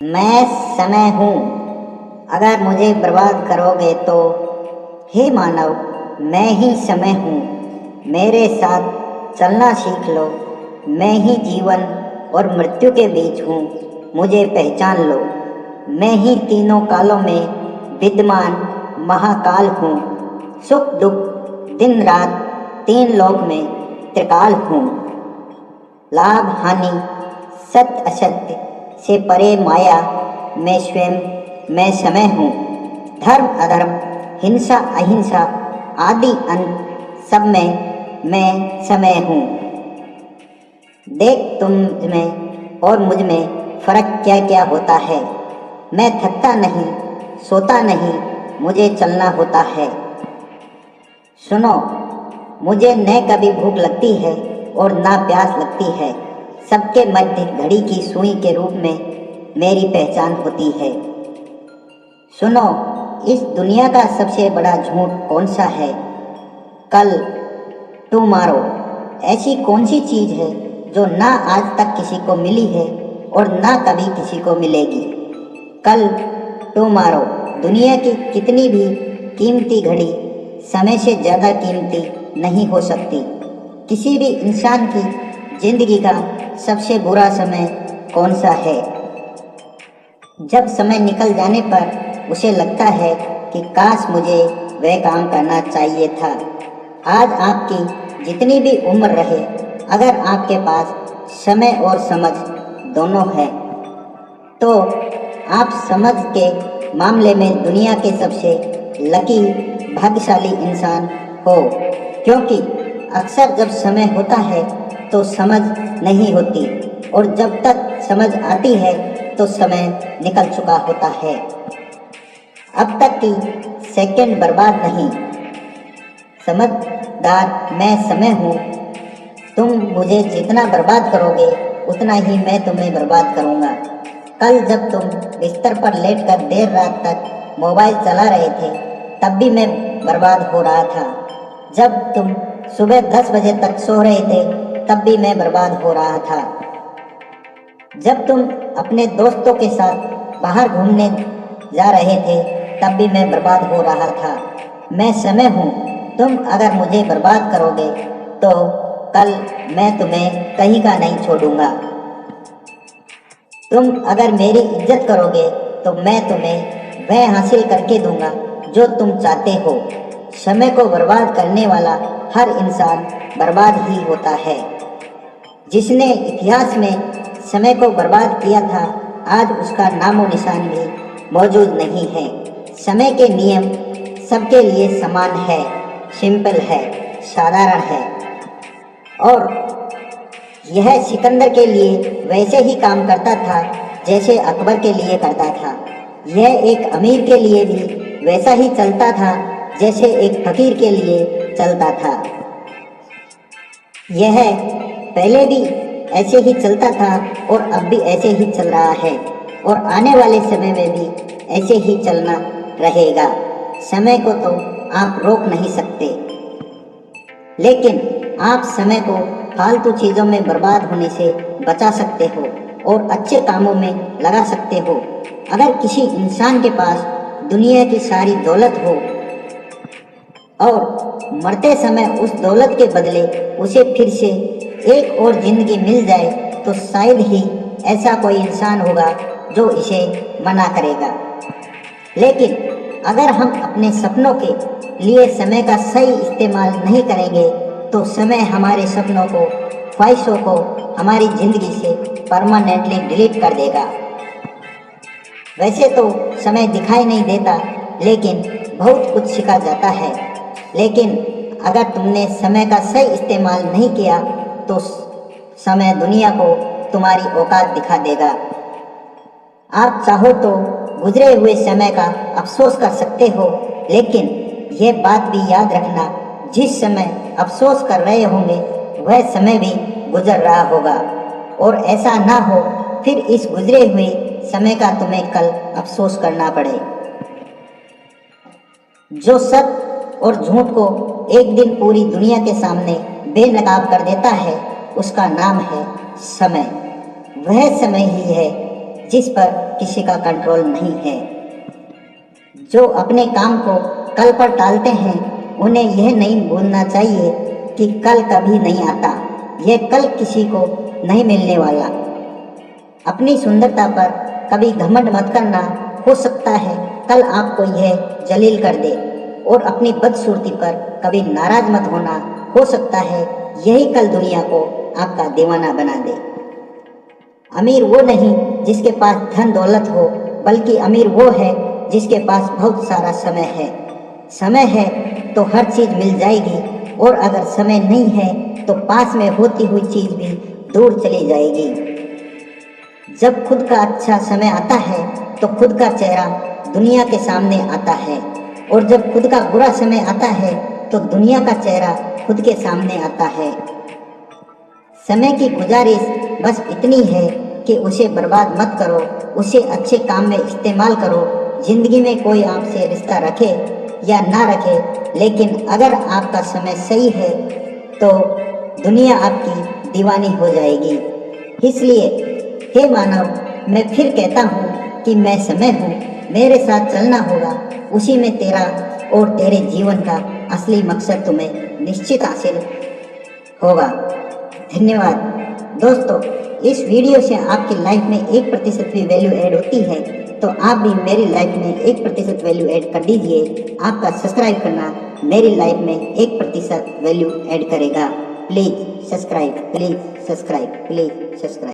मैं समय हूँ। अगर मुझे बर्बाद करोगे तो हे मानव, मैं ही समय हूँ। मेरे साथ चलना सीख लो। मैं ही जीवन और मृत्यु के बीच हूँ, मुझे पहचान लो। मैं ही तीनों कालों में विद्यमान महाकाल हूँ। सुख दुख दिन रात तीन लोक में त्रिकाल हूँ। लाभ हानि सत्य असत्य से परे माया, मैं स्वयं मैं समय हूँ। धर्म अधर्म हिंसा अहिंसा आदि अंत सब में मैं समय हूँ। देख तुम में और मुझ में फर्क क्या क्या होता है। मैं थकता नहीं सोता नहीं, मुझे चलना होता है। सुनो, मुझे न कभी भूख लगती है और ना प्यास लगती है। सबके मध्य घड़ी की सुई के रूप में मेरी पहचान होती है। सुनो, इस दुनिया का सबसे बड़ा झूठ कौन सा है? कल टुमारो ऐसी कौन सी चीज़ है जो ना आज तक किसी को मिली है और ना कभी किसी को मिलेगी? कल टुमारो दुनिया की कितनी भी कीमती घड़ी समय से ज़्यादा कीमती नहीं हो सकती। किसी भी इंसान की जिंदगी का सबसे बुरा समय कौन सा है? जब समय निकल जाने पर उसे लगता है कि काश मुझे वह काम करना चाहिए था। आज आपकी जितनी भी उम्र रहे, अगर आपके पास समय और समझ दोनों है तो आप समझ के मामले में दुनिया के सबसे लकी भाग्यशाली इंसान हो। क्योंकि अक्सर जब समय होता है तो समझ नहीं होती, और जब तक समझ आती है तो समय निकल चुका होता है। अब तक की सेकंड बर्बाद नहीं। समझदार मैं समय हूँ। तुम मुझे जितना बर्बाद करोगे उतना ही मैं तुम्हें बर्बाद करूँगा। कल जब तुम बिस्तर पर लेटकर देर रात तक मोबाइल चला रहे थे, तब भी मैं बर्बाद हो रहा था। जब तुम सुबह 10 बजे तक सो रहे थे, तब भी मैं बर्बाद हो रहा था। जब तुम अपने दोस्तों के साथ बाहर घूमने जा रहे थे, तब भी मैं बर्बाद हो रहा था। मैं समय हूँ। तुम अगर मुझे बर्बाद करोगे तो कल मैं तुम्हें कहीं का नहीं छोड़ूंगा। तुम अगर मेरी इज्जत करोगे तो मैं तुम्हें वह हासिल करके दूंगा जो तुम चाहते हो। समय को बर्बाद करने वाला हर इंसान बर्बाद ही होता है। जिसने इतिहास में समय को बर्बाद किया था, आज उसका नामो निशान भी मौजूद नहीं है। समय के नियम सबके लिए समान है, सिंपल है, साधारण है, और यह सिकंदर के लिए वैसे ही काम करता था जैसे अकबर के लिए करता था। यह एक अमीर के लिए भी वैसा ही चलता था जैसे एक फकीर के लिए चलता था। यह पहले भी ऐसे ही चलता था और अब भी ऐसे ही चल रहा है, और आने वाले समय में भी ऐसे ही चलना रहेगा। समय को तो आप रोक नहीं सकते, लेकिन आप समय को फालतू चीज़ों में बर्बाद होने से बचा सकते हो और अच्छे कामों में लगा सकते हो। अगर किसी इंसान के पास दुनिया की सारी दौलत हो और मरते समय उस दौलत के बदले उसे फिर से एक और जिंदगी मिल जाए, तो शायद ही ऐसा कोई इंसान होगा जो इसे मना करेगा। लेकिन अगर हम अपने सपनों के लिए समय का सही इस्तेमाल नहीं करेंगे तो समय हमारे सपनों को, ख्वाहिशों को हमारी ज़िंदगी से परमानेंटली डिलीट कर देगा। वैसे तो समय दिखाई नहीं देता, लेकिन बहुत कुछ सिखा जाता है। लेकिन अगर तुमने समय का सही इस्तेमाल नहीं किया तो समय दुनिया को तुम्हारी औकात दिखा देगा। आप चाहो तो गुजरे हुए समय का अफसोस कर सकते हो, लेकिन यह बात भी याद रखना, जिस समय अफसोस कर रहे होंगे वह समय भी गुजर रहा होगा, और ऐसा ना हो फिर इस गुजरे हुए समय का तुम्हें कल अफसोस करना पड़े। जो सत्य और झूठ को एक दिन पूरी दुनिया के सामने बेनकाब कर देता है, उसका नाम है समय। वह समय ही है जिस पर किसी का कंट्रोल नहीं है। जो अपने काम को कल पर टालते हैं उन्हें यह नहीं भूलना चाहिए कि कल कभी नहीं आता, यह कल किसी को नहीं मिलने वाला। अपनी सुंदरता पर कभी घमंड मत करना, हो सकता है कल आपको यह जलील कर दे। और अपनी बदसूरती पर कभी नाराज मत होना, हो सकता है यही कल दुनिया को आपका दीवाना बना दे। अमीर वो नहीं जिसके पास धन दौलत हो, बल्कि अमीर वो है जिसके पास बहुत सारा समय है। समय है तो हर चीज़ मिल जाएगी, और अगर समय नहीं है तो पास में होती हुई चीज़ भी दूर चली जाएगी। जब खुद का अच्छा समय आता है तो खुद का चेहरा दुनिया के सामने आता है, और जब खुद का बुरा समय आता है तो दुनिया का चेहरा खुद के सामने आता है। समय की गुजारिश बस इतनी है कि उसे बर्बाद मत करो, उसे अच्छे काम में इस्तेमाल करो। जिंदगी में कोई आपसे रिश्ता रखे या ना रखे, लेकिन अगर आपका समय सही है तो दुनिया आपकी दीवानी हो जाएगी। इसलिए हे मानव, मैं फिर कहता हूँ कि मैं समय हूँ, मेरे साथ चलना होगा, उसी में तेरा और तेरे जीवन का असली मकसद तुम्हें निश्चित हासिल होगा। धन्यवाद दोस्तों। इस वीडियो से आपकी लाइफ में 1% भी वैल्यू ऐड होती है तो आप भी मेरी लाइफ में 1% वैल्यू ऐड कर दीजिए। आपका सब्सक्राइब करना मेरी लाइफ में 1% वैल्यू ऐड करेगा। Please subscribe, please subscribe, please subscribe.